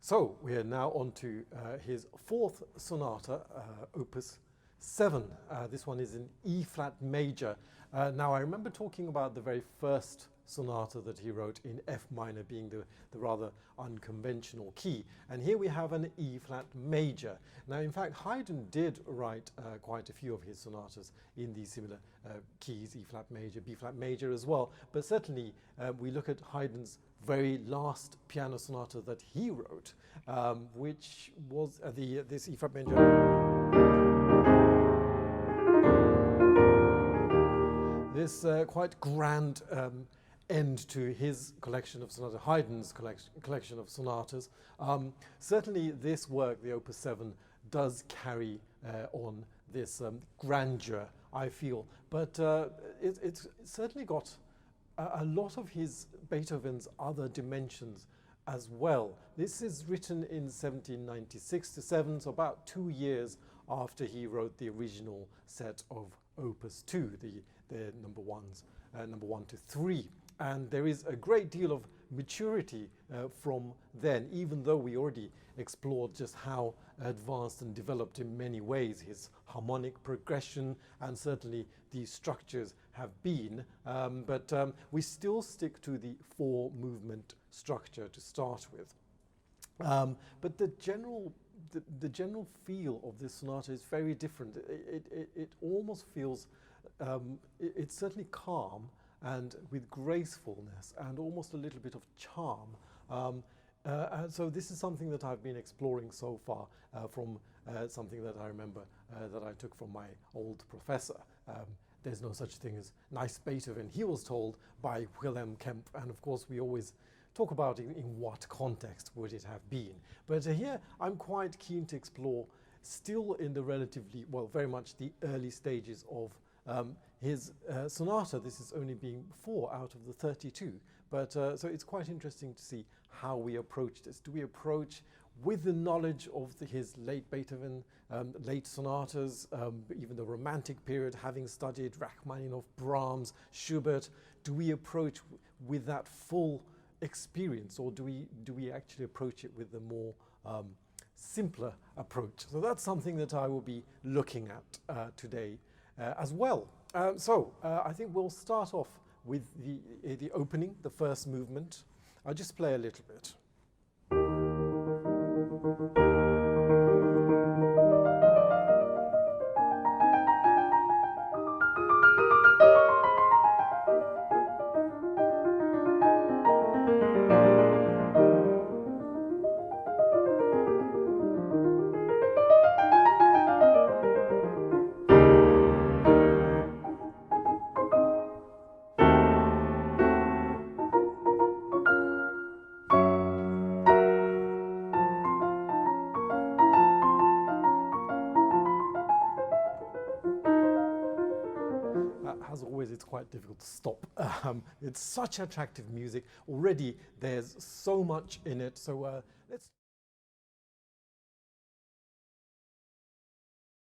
So we are now on to his fourth sonata, Opus 7. This one is in E-flat major. Now I remember talking about the very first sonata that he wrote in F minor being the rather unconventional key. And here we have an E-flat major. Now in fact Haydn did write quite a few of his sonatas in these similar keys, E-flat major, B-flat major as well. But certainly we look at Haydn's very last piano sonata that he wrote, which was this E-flat major. This quite grand end to his collection of sonatas, Haydn's collection of sonatas. Certainly this work, the Opus 7, does carry on this grandeur, I feel. But it's certainly got a lot of his Beethoven's other dimensions as well. This is written in 1796-7, so about 2 years after he wrote the original set of Opus 2, the number 1 to 3. And there is a great deal of maturity from then, even though we already explored just how advanced and developed in many ways his harmonic progression and certainly the structures have been. But we still stick to the 4-movement structure to start with. But the general feel of this sonata is very different. It almost feels, it's certainly calm and with gracefulness and almost a little bit of charm. And so this is something that I've been exploring so far from something that I remember that I took from my old professor. There's no such thing as nice Beethoven, he was told by Wilhelm Kempf, and of course we always talk about in what context would it have been. But here I'm quite keen to explore, still in the relatively, well, very much the early stages of his sonata. This is only being 4 out of the 32. But so it's quite interesting to see how we approach this. Do we approach with the knowledge of his late Beethoven, late sonatas, even the Romantic period, having studied Rachmaninoff, Brahms, Schubert? Do we approach with that full experience, or do we actually approach it with the more simpler approach? So that's something that I will be looking at today as well. So I think we'll start off with the opening, the first movement. I'll just play a little bit. As always, it's quite difficult to stop. It's such attractive music. Already there's so much in it. So let's